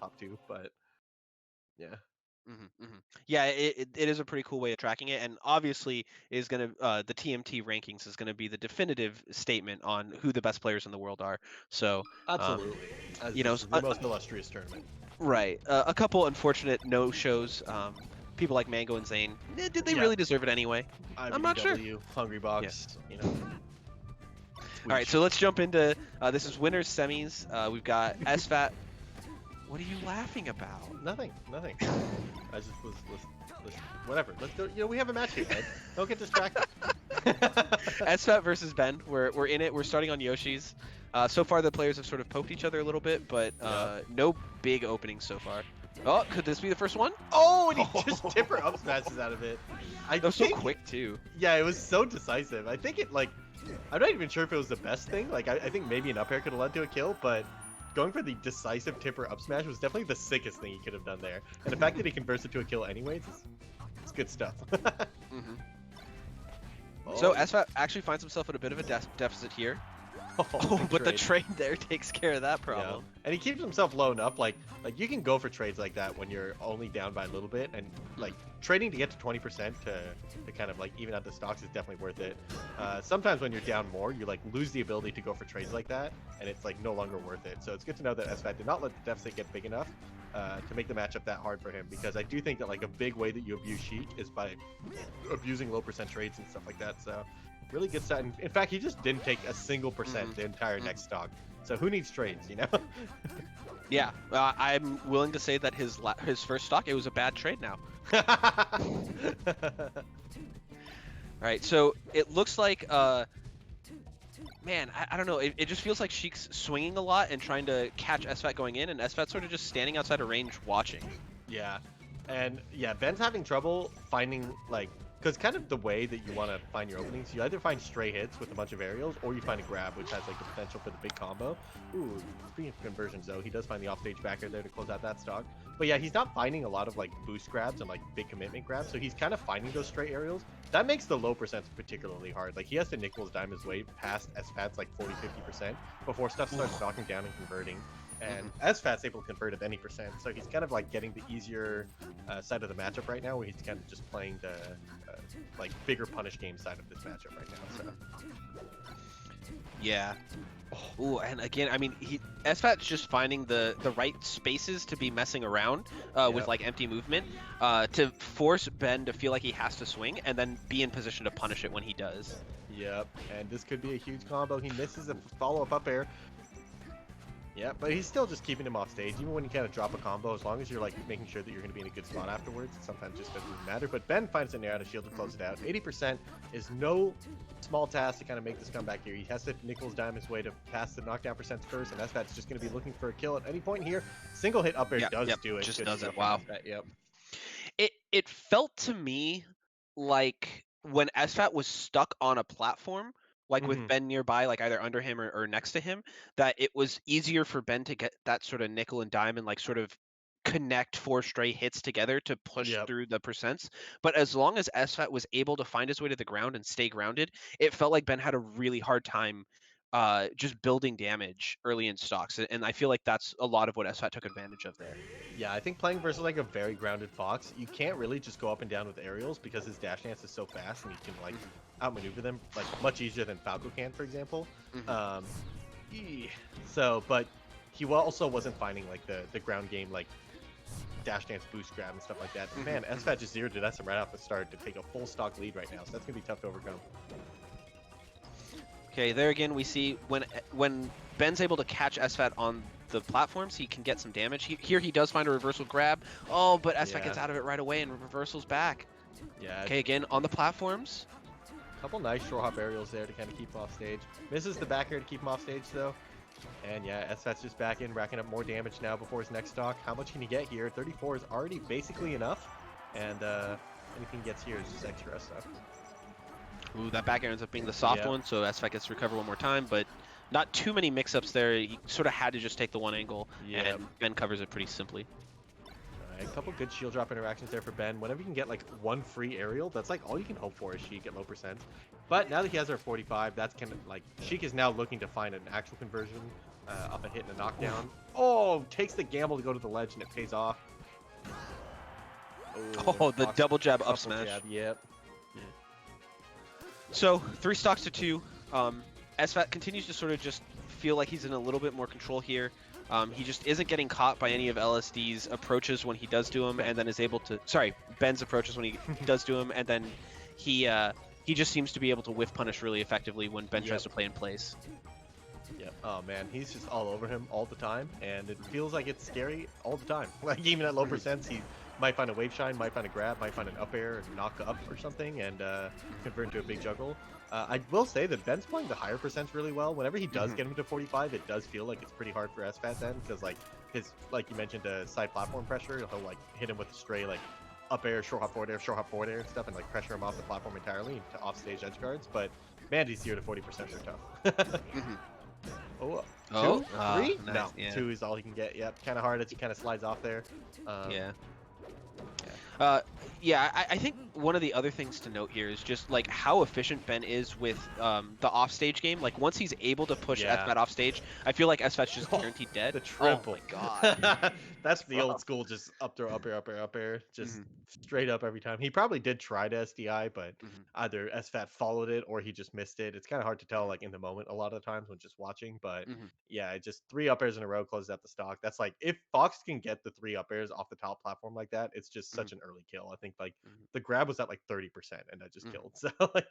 top 2, but yeah. Yeah, it is a pretty cool way of tracking it, and obviously is going to the TMT rankings is going to be the definitive statement on who the best players in the world are. So, Absolutely. As you know, this is the most illustrious tournament. right, a couple unfortunate no shows. People like Mango and Zane, did they Yeah. really deserve it anyway? I'm not sure. IBDW, Hungry Yeah. Box, you know. All right, so let's jump into this is winners semis. We've got SFAT. What are you laughing about? Nothing. I just was whatever. Let's go. You know, we have a match here, Ed. Don't get distracted. SFAT versus Ben. We're in it. We're starting on Yoshi's. So far, the players have sort of poked each other a little bit, but no big openings so far. Oh, could this be the first one? Oh, and he just tipper up smashes out of it. That was so quick too. Yeah, it was so decisive. I think it I'm not even sure if it was the best thing. Like I think maybe an up air could have led to a kill, but going for the decisive tipper up smash was definitely the sickest thing he could have done there. And the fact that he converts it to a kill anyways, it's good stuff. So SFAT actually finds himself at a bit of a deficit here. But the trade there takes care of that problem. Yeah. And he keeps himself low enough, like you can go for trades like that when you're only down by a little bit, and like trading to get to 20% to kind of like even out the stocks is definitely worth it. Sometimes when you're down more, you like lose the ability to go for trades like that, and it's like no longer worth it. So it's good to know that SFAT did not let the deficit get big enough to make the matchup that hard for him, because I do think that like a big way that you abuse Sheik is by abusing low percent trades and stuff like that. So really good set. In fact, he just didn't take a single percent the entire next stock. So who needs trades, you know? Yeah, I'm willing to say that his first stock, it was a bad trade now. All right, so it looks like, man, I don't know. It just feels like Sheik's swinging a lot and trying to catch SFAT going in, and SFAT sort of just standing outside of range watching. Yeah, and yeah, Ben's having trouble finding like, because kind of the way that you want to find your openings, you either find stray hits with a bunch of aerials, or you find a grab, which has like the potential for the big combo. Ooh, speaking of conversions though, he does find the offstage backer there to close out that stock. But yeah, he's not finding a lot of like boost grabs and like big commitment grabs, so he's kind of finding those stray aerials. That makes the low percents particularly hard. Like he has to nickels dime his way past SFAT's like 40-50% before stuff starts knocking down and converting. And SFAT's able to convert at any percent, so he's kind of like getting the easier side of the matchup right now, where he's kind of just playing the like bigger punish game side of this matchup right now. So yeah. Ooh, and again, I mean, SFAT's just finding the right spaces to be messing around with like empty movement to force Ben to feel like he has to swing and then be in position to punish it when he does. Yep, and this could be a huge combo. He misses a follow-up up air. Yeah, but he's still just keeping him off stage, even when you kind of drop a combo, as long as you're like making sure that you're going to be in a good spot afterwards. It sometimes just doesn't even matter. But Ben finds a nair out of shield to close it out. 80% is no small task to kind of make this comeback here. He has to nickels dime his way to pass the knockdown percents first, and SFAT's just going to be looking for a kill at any point here. Single hit up air does do it. Just does it. Wow. Yep. It felt to me like when SFAT was stuck on a platform, like with Ben nearby, like either under him or next to him, that it was easier for Ben to get that sort of nickel and dime and like sort of connect 4 stray hits together to push through the percents. But as long as SFAT was able to find his way to the ground and stay grounded, it felt like Ben had a really hard time just building damage early in stocks. And I feel like that's a lot of what SFAT took advantage of there. Yeah, I think playing versus like a very grounded Fox, you can't really just go up and down with aerials because his dash dance is so fast and you can like outmaneuver them like much easier than Falco can, for example. So, but he also wasn't finding like the ground game like dash dance boost grab and stuff like that. Man, SFAT just zeroed to SM right off the start to take a full stock lead right now, so that's gonna be tough to overcome. Okay, there again we see when Ben's able to catch SFAT on the platforms, he can get some damage. Here he does find a reversal grab. Oh, but SFAT gets out of it right away and reversals back. Yeah. Okay, again on the platforms. Couple nice short hop aerials there to kind of keep him off stage. Misses the back air to keep him off stage though. And yeah, SFAT's just back in, racking up more damage now before his next stock. How much can he get here? 34 is already basically enough. And anything he gets here is just extra stuff. Ooh, that back air ends up being the soft one, so SFAT gets to recover one more time, but not too many mix-ups there. He sort of had to just take the one angle, and Ben covers it pretty simply. A couple good shield drop interactions there for Ben. Whenever you can get like one free aerial, that's like all you can hope for is Sheik at low percent. But now that he has our 45, that's kind of like Sheik is now looking to find an actual conversion Up a hit and a knockdown. Oh, takes the gamble to go to the ledge and it pays off. Oh, the Fox double jab up double smash. jab, yep. So 3 stocks to 2. SFAT continues to sort of just feel like he's in a little bit more control here. He just isn't getting caught by any of LSD's approaches when he does do him, and then is able to. Sorry, Ben's approaches when he does do him, and then he just seems to be able to whiff punish really effectively when Ben tries to play in place. Yep. Oh man, he's just all over him all the time, and it feels like it's scary all the time. Like even at low percents, he might find a wave shine, might find a grab, might find an up air, and knock up or something, and convert into a big juggle. I will say that Ben's playing the higher percents really well. Whenever he does get him to 45, it does feel like it's pretty hard for SFAT then, because like his, like you mentioned, side platform pressure, he'll like hit him with a stray like up air, short hop forward air, short hop forward air and stuff, and like pressure him off the platform entirely to offstage edge guards. But man, these 0 to 40% are tough. Oh, two, three? Nice. No, Yeah. 2 is all he can get. Yep, kind of hard as he kind of slides off there. I think one of the other things to note here is just like how efficient Ben is with the offstage game. Like once he's able to push SFAT offstage, I feel like SFAT's just guaranteed dead. The triple. Oh my god. That's the old school, just up throw, up air, up air, up air, just straight up every time. He probably did try to SDI, but either SFAT followed it or he just missed it. It's kind of hard to tell like in the moment a lot of the times when just watching, but yeah, just 3 up airs in a row closes out the stock. That's like, if Fox can get the 3 up airs off the top platform like that, it's just such an early kill. I think like the grab was at like 30% and that just killed. So like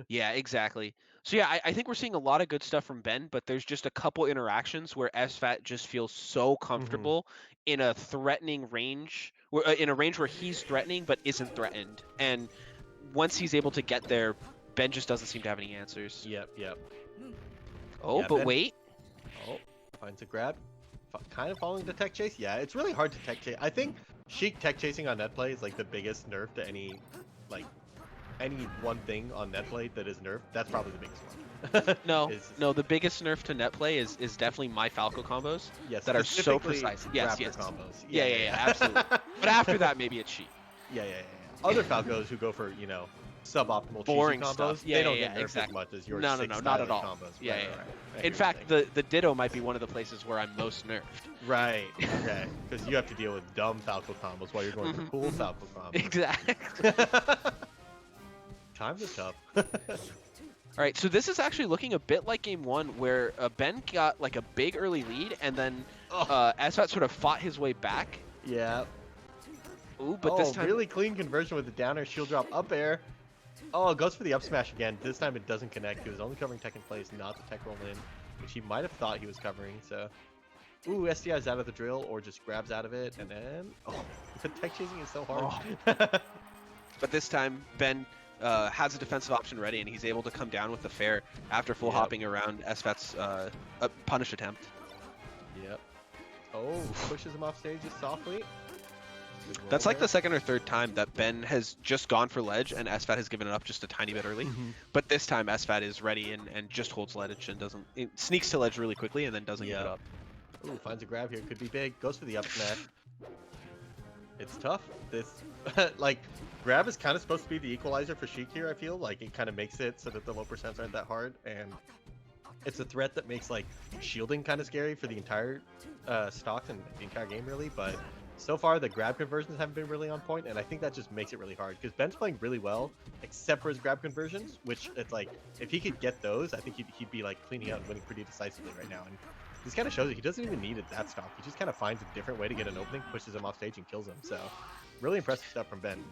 Yeah, exactly. So yeah, I think we're seeing a lot of good stuff from Ben, but there's just a couple interactions where SFAT just feels so comfortable in a threatening range, in a range where he's threatening but isn't threatened. And once he's able to get there, Ben just doesn't seem to have any answers. Yep. Oh, Yeah, but Ben- wait. Oh, finds a grab. Kind of following the tech chase. Yeah, it's really hard to tech chase. I think Sheik tech chasing on net play is like the biggest nerf to any one thing on net play that is nerfed. That's probably the biggest one. No, the biggest nerf to net play is definitely my Falco combos that are so specifically precise. Yes. combos. Yeah, absolutely. But after that, maybe it's Sheik. Yeah. Other Falcos who go for, suboptimal Boring cheesy combos, stuff. they don't get nerfed exactly. as much as your No, not at all. combos. Yeah. Right. In fact, the Ditto might be one of the places where I'm most nerfed. Right. Okay. Because you have to deal with dumb Falco combos while you're going for cool Falco combos. Exactly. Times are tough. All right, so this is actually looking a bit like game 1, where Ben got like a big early lead, and then SFAT sort of fought his way back. Yeah. Ooh, but this time really clean conversion with the downer shield drop up air. Oh, it goes for the up smash again. This time it doesn't connect. He was only covering tech in place, not the tech roll in, which he might have thought he was covering. So, ooh, SDI's out of the drill or just grabs out of it, and then the tech chasing is so hard. But this time Ben has a defensive option ready, and he's able to come down with the fair after full hopping around SFAT's punish attempt. Yep. Oh, pushes him off stage just softly. That's like the second or third time that Ben has just gone for ledge and SFAT has given it up just a tiny bit early. But this time SFAT is ready and just holds ledge and sneaks to ledge really quickly and then doesn't give it up. Ooh, finds a grab here. Could be big. Goes for the up smash. It's tough. This, grab is kind of supposed to be the equalizer for Sheik here, I feel. Like, it kind of makes it so that the low percents aren't that hard. And it's a threat that makes, shielding kind of scary for the entire stocks and the entire game, really. But so far, the grab conversions haven't been really on point, and I think that just makes it really hard. Because Ben's playing really well, except for his grab conversions, which, it's like, if he could get those, I think he'd be, cleaning out and winning pretty decisively right now. And this kind of shows that he doesn't even need it that stock. He just kind of finds a different way to get an opening, pushes him off stage, and kills him. So, really impressive stuff from Ben.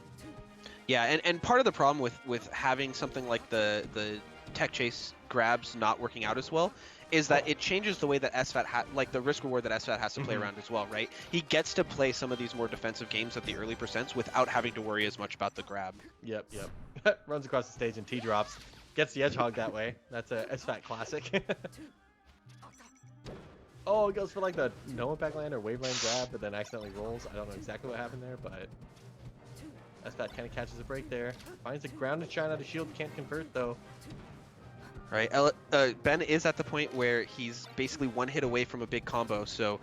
Yeah, and part of the problem with having something like the tech chase grabs not working out as well is that it changes the way that SFAT the risk reward that SFAT has to play around as well, right? He gets to play some of these more defensive games at the early percents without having to worry as much about the grab. Yep. Runs across the stage and T-drops. Gets the edge hog that way. That's a SFAT classic. Oh, it goes for the no impact land or waveland grab, but then accidentally rolls. I don't know exactly what happened there, but SFAT kind of catches a break there. Finds a ground and shine out of shield, can't convert though. Right, Ben is at the point where he's basically one hit away from a big combo, so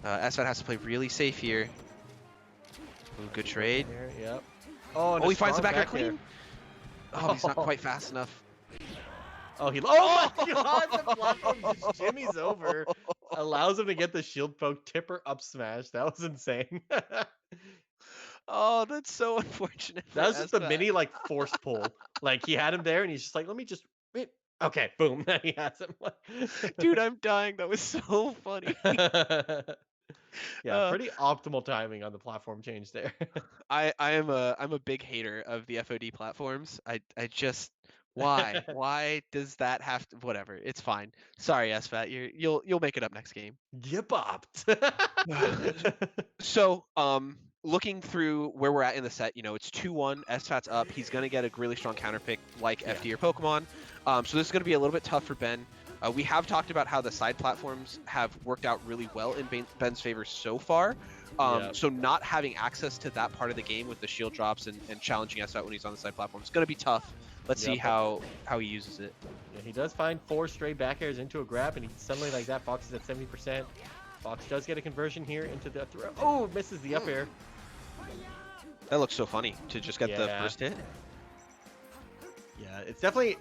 SFAT has to play really safe here. Ooh, good trade. Yep. Oh, he finds the back air clean. Oh, he's not quite fast enough. Oh, my God, the platform just jimmies over. Allows him to get the shield poke, tipper up smash. That was insane. Oh, that's so unfortunate for That was just a SFAT. mini like force pull. Like he had him there, and he's just like, let me just. Okay, boom. He has him. Dude, I'm dying. That was so funny. Yeah, Uh, pretty optimal timing on the platform change there. I'm a big hater of the FOD platforms. I just why does that have to whatever? It's fine. Sorry, SFAT. You'll make it up next game. Get bopped. So, looking through where we're at in the set, it's 2-1. SFAT's up. He's going to get a really strong counter pick like Yeah. FD or Pokemon. So this is going to be a little bit tough for Ben. We have talked about how the side platforms have worked out really well in Ben's favor so far. Yep. So not having access to that part of the game with the shield drops and challenging SFAT when he's on the side platform is going to be tough. Let's see Yep. how he uses it. Yeah, he does find 4 stray back airs into a grab, and he suddenly like that. Fox is at 70%. Fox does get a conversion here into the throw. Oh, misses the up air. That looks so funny to just get the Yeah. first hit. Yeah, it's definitely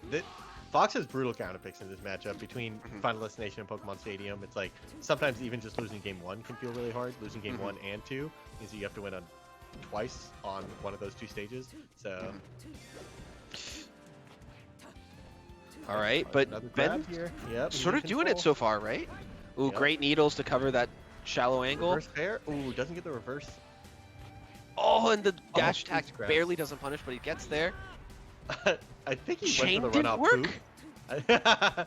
Fox has brutal counter picks in this matchup between Final Destination and Pokemon Stadium. It's like sometimes even just losing game 1 can feel really hard. Losing game 1 and 2 means you have to win on twice on one of those 2 stages. So. All right, but Another Ben grab here. Yep, he's sort in of doing it control. so far, right? Ooh, Yep. great needles to cover that shallow angle. Reverse pair. Ooh, doesn't get the reverse. Oh, and the dash please attack grab. barely doesn't punish, but he gets there. I think he Chain went for the didn't run-up work. poof.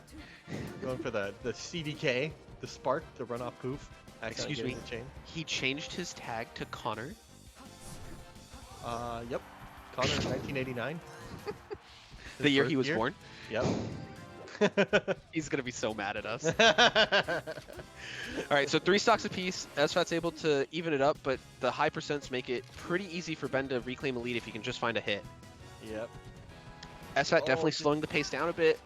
Going for the CDK, the spark, the run-off poof. Accidentally Excuse getting me. the chain. He changed his tag to Connor. Yep. Connor 1989. The year he was born. Yep. He's gonna be so mad at us. All right, so 3 stocks apiece. SFAT's able to even it up, but the high percents make it pretty easy for Ben to reclaim a lead if he can just find a hit. Yep. SFAT Oh, definitely just- slowing the pace down a bit.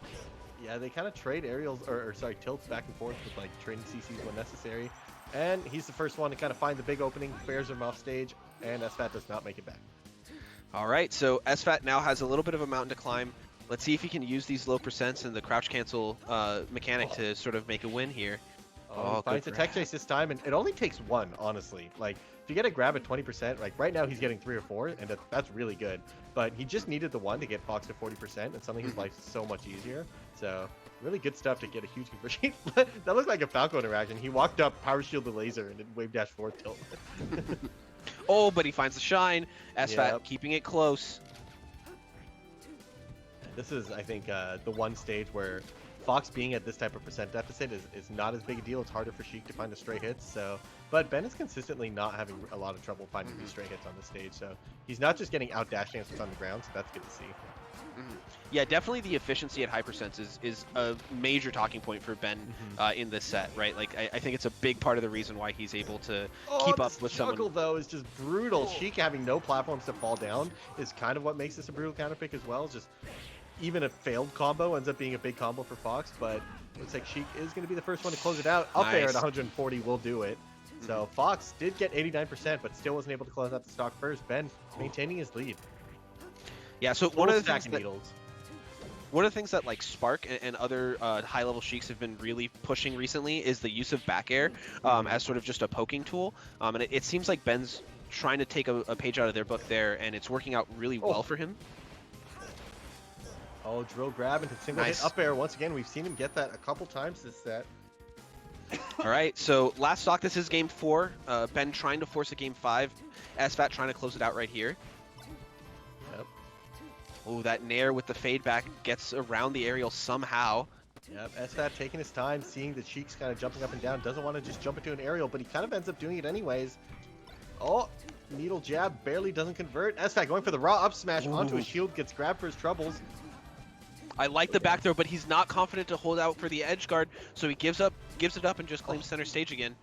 Yeah, they kind of trade aerials, or sorry, tilts back and forth with like trading CCs when necessary. And he's the first one to kind of find the big opening, bears him off stage, and SFAT does not make it back. All right, so SFAT now has a little bit of a mountain to climb. Let's see if he can use these low percents and the crouch cancel mechanic to sort of make a win here. Oh, he finds a tech chase this time, and it only takes 1, honestly. Like, if you get a grab at 20%, like right now he's getting 3 or 4, and that's really good. But he just needed the 1 to get Fox to 40%, and suddenly his life's so much easier. So, really good stuff to get a huge conversion. That looked like a Falco interaction. He walked up, power shield the laser, and then wave dash forward tilt. Oh, but he finds the shine. SFAT Yep. keeping it close. This is, I think, the one stage where Fox being at this type of percent deficit is not as big a deal. It's harder for Sheik to find the stray hits. So, but Ben is consistently not having a lot of trouble finding these stray hits on the stage. So he's not just getting out dash dances on the ground. So that's good to see. Yeah, definitely the efficiency at high percents is a major talking point for Ben in this set, right? Like, I think it's a big part of the reason why he's able to keep up with someone. Juggle, though, is just brutal. Sheik having no platforms to fall down is kind of what makes this a brutal counter pick as well. Just even a failed combo ends up being a big combo for Fox, but looks like Sheik is going to be the first one to close it out. Up there at 140 will do it. So Fox did get 89%, but still wasn't able to close out the stock first. Ben maintaining his lead. Yeah, so One of the needles. One of the things that like Spark and other high-level Sheiks have been really pushing recently is the use of back air as sort of just a poking tool. And it seems like Ben's trying to take a page out of their book there, and it's working out really well for him. Oh, drill grab into single hit up air. Once again, we've seen him get that a couple times this set. All right, so last stock, this is game 4. Ben trying to force a game 5. SFAT trying to close it out right here. Yep. Oh, that nair with the fade back gets around the aerial somehow. Yep, SFAT taking his time, seeing the Cheeks kind of jumping up and down. Doesn't want to just jump into an aerial, but he kind of ends up doing it anyways. Oh, needle jab barely doesn't convert. SFAT going for the raw up smash onto his shield, gets grabbed for his troubles. I like the back throw, but he's not confident to hold out for the edge guard, so he gives it up and just claims center stage again.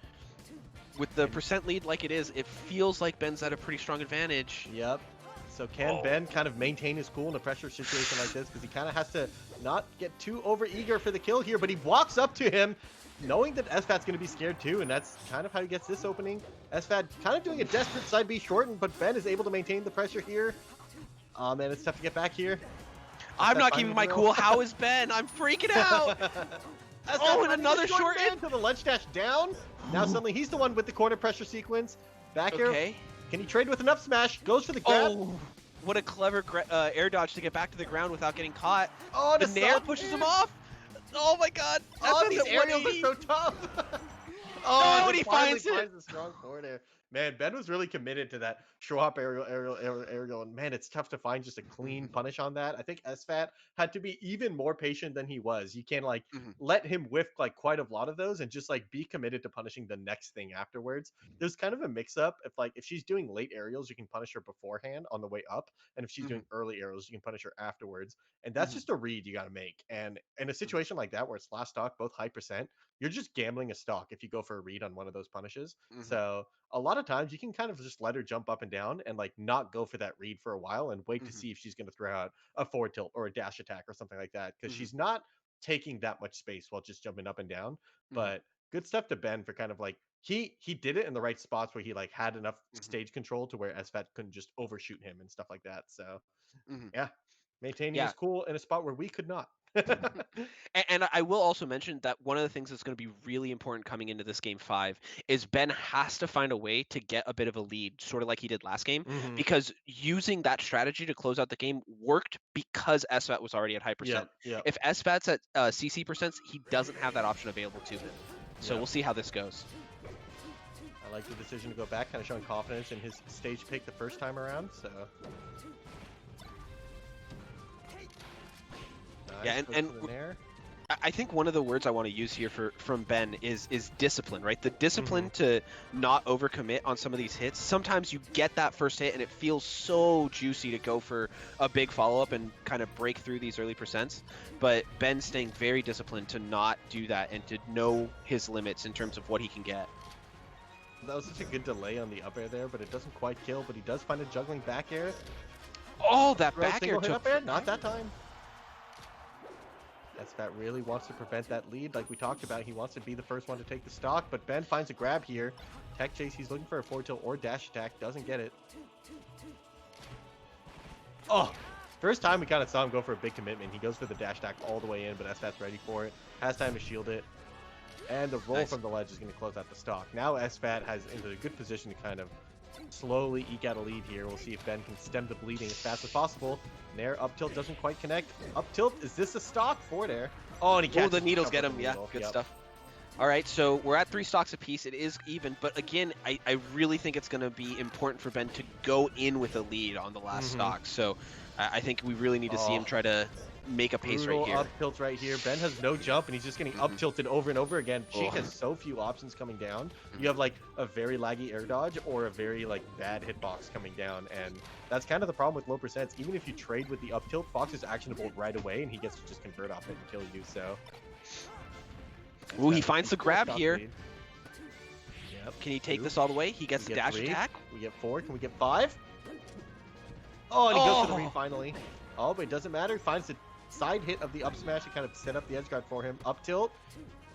With the percent lead like it is, it feels like Ben's at a pretty strong advantage. Yep. So can Ben kind of maintain his cool in a pressure situation like this? Because he kind of has to not get too over-eager for the kill here, but he walks up to him, knowing that SFAT's going to be scared too, and that's kind of how he gets this opening. SFAT kind of doing a desperate side B shorten, but Ben is able to maintain the pressure here. Man, it's tough to get back here. I'm not keeping my cool. How is Ben? I'm freaking out. Oh, and another short hit to the ledge dash down. Now suddenly he's the one with the corner pressure sequence. Back air. Okay. Can he trade with an up smash? Goes for the grab. Oh, what a clever air dodge to get back to the ground without getting caught. Oh, the nair pushes him off. Oh my god. Oh, these aerials are so tough. Oh, and he finds the strong forward air. Man, Ben was really committed to that hop aerial, and man, it's tough to find just a clean punish on that. I think SFAT had to be even more patient than he was. You can't like let him whiff like quite a lot of those and just like be committed to punishing the next thing afterwards. There's kind of a mix up. If she's doing late aerials, you can punish her beforehand on the way up, and if she's doing early aerials, you can punish her afterwards. And that's just a read you got to make. And in a situation like that where it's last stock, both high percent, you're just gambling a stock if you go for a read on one of those punishes. So a lot of times you can kind of just let her jump up and down and like not go for that read for a while and wait to see if she's going to throw out a forward tilt or a dash attack or something like that, because she's not taking that much space while just jumping up and down. But good stuff to Ben for kind of like he did it in the right spots where he like had enough stage control to where SFAT couldn't just overshoot him and stuff like that. So yeah, maintaining his cool in a spot where we could not. And I will also mention that one of the things that's going to be really important coming into this game 5 is Ben has to find a way to get a bit of a lead, sort of like he did last game, because using that strategy to close out the game worked because SFAT was already at high percent. If SFAT's at CC percents, he doesn't have that option available to him. So we'll see how this goes. I like the decision to go back, kind of showing confidence in his stage pick the first time around. So. Yeah, and I think one of the words I want to use here from Ben is discipline, right? The discipline to not overcommit on some of these hits. Sometimes you get that first hit and it feels so juicy to go for a big follow-up and kind of break through these early percents. But Ben's staying very disciplined to not do that and to know his limits in terms of what he can get. That was such a good delay on the up air there, but it doesn't quite kill, but he does find a juggling back air. Oh, that back air took... up air? Not that time. SFAT really wants to prevent that lead like we talked about. He wants to be the first one to take the stock, but Ben finds a grab here. Tech chase, he's looking for a forward tilt or dash attack, doesn't get it. Oh, first time we kind of saw him go for a big commitment. He goes for the dash attack all the way in, but SFAT's ready for it. Has time to shield it. And the roll from the ledge is going to close out the stock. Now SFAT has into a good position to kind of slowly eke out a lead here. We'll see if Ben can stem the bleeding as fast as possible. Nair up tilt doesn't quite connect. Up tilt, is this a stock? Forward air. Oh, and he catches the needles get him. Yeah, good stuff. All right, so we're at 3 stocks apiece. It is even, but again, I really think it's going to be important for Ben to go in with a lead on the last stock. So I think we really need to see him try to make a pace right here. Up tilts right here. Ben has no jump, and he's just getting up tilted over and over again. Sheik has so few options coming down. You have like a very laggy air dodge or a very like bad hitbox coming down, and that's kind of the problem with low percents. Even if you trade with the up tilt, Fox is actionable right away, and he gets to just convert off it and kill you. So, ooh, he finds the grab here. Yep. Can he take this all the way? He gets the dash attack. We get 4. Can we get 5? Oh, and he goes for the read finally. Oh, but it doesn't matter. He finds the side hit of the up smash to kind of set up the edge guard for him. Up tilt.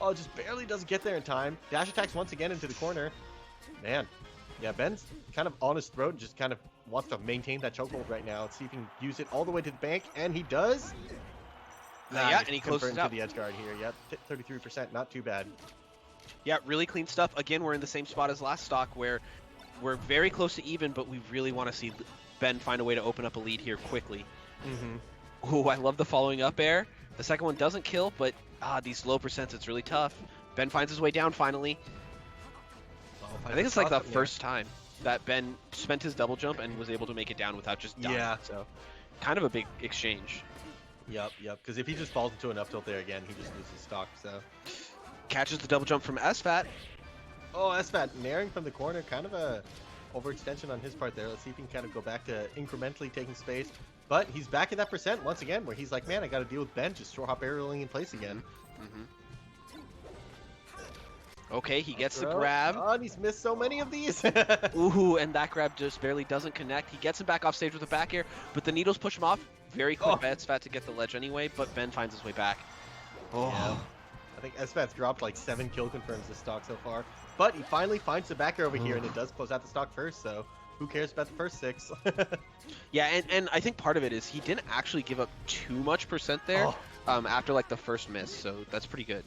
Oh, just barely doesn't get there in time. Dash attacks once again into the corner. Man. Yeah, Ben's kind of on his throat and just kind of wants to maintain that chokehold right now. Let's see if he can use it all the way to the bank, and he does. Yeah, and he closes into the edge guard here. Yep, 33%, not too bad. Yeah, really clean stuff. Again, we're in the same spot as last stock where we're very close to even, but we really want to see Ben find a way to open up a lead here quickly. Ooh, I love the following up air. The second one doesn't kill, but these low percents, it's really tough. Ben finds his way down finally. I think it's like the first time that Ben spent his double jump and was able to make it down without just dying. Yeah. So kind of a big exchange. Yep. Because if he just falls into an up tilt there again, he just loses stock. So catches the double jump from SFAT. Oh, SFAT nairing from the corner, kind of a overextension on his part there. Let's see if he can kind of go back to incrementally taking space. But he's back at that percent once again, where he's like, man, I got to deal with Ben just short hop aerialing in place again. Okay, he gets the grab. Oh, and he's missed so many of these. Ooh, and that grab just barely doesn't connect. He gets him back off stage with a back air, but the needles push him off. Very quick by SFAT to get the ledge anyway, but Ben finds his way back. Yeah. I think SFAT's dropped like 7 kill confirms this stock so far. But he finally finds the back air over here, and it does close out the stock first, so who cares about the first 6? Yeah, and I think part of it is he didn't actually give up too much percent there after like the first miss, so that's pretty good.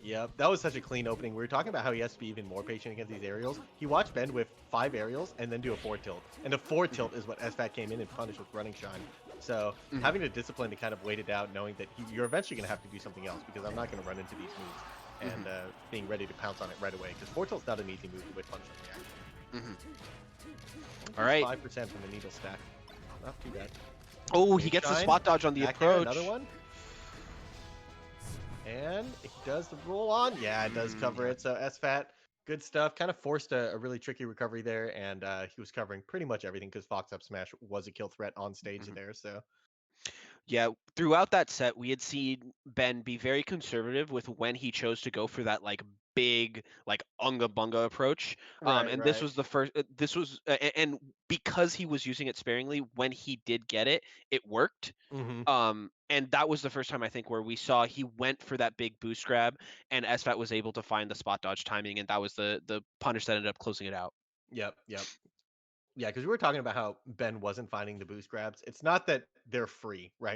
Yep, that was such a clean opening. We were talking about how he has to be even more patient against these aerials. He watched Ben with 5 aerials and then do a 4 tilt. And the 4 tilt is what SFAT came in and punished with running shine. So Mhm. having the discipline to kind of wait it out, knowing that you're eventually going to have to do something else because I'm not going to run into these moves. And Mhm. being ready to pounce on it right away. Because 4 tilt's not an easy move to whip punch on reaction. Mhm. All Just right. 5% from the needle stack. Not too bad. Oh, he Wave gets the shine. spot dodge on the Back air, another approach. one. And he does the roll on. Yeah, it does cover Yeah. it. So SFAT, good stuff. Kind of forced a really tricky recovery there, and he was covering pretty much everything because Fox Up Smash was a kill threat on stage Mhm. there. So Yeah, throughout that set, we had seen Ben be very conservative with when he chose to go for that like big like unga bunga approach. right, And this right. was the first. This was and because he was using it sparingly, when he did get it, it worked. Hmm. And that was the first time I think where we saw he went for that big boost grab, and SFAT was able to find the spot dodge timing, and that was the punish that ended up closing it out. Yep, yep. Yeah, because we were talking about how Ben wasn't finding the boost grabs. It's not that they're free, right?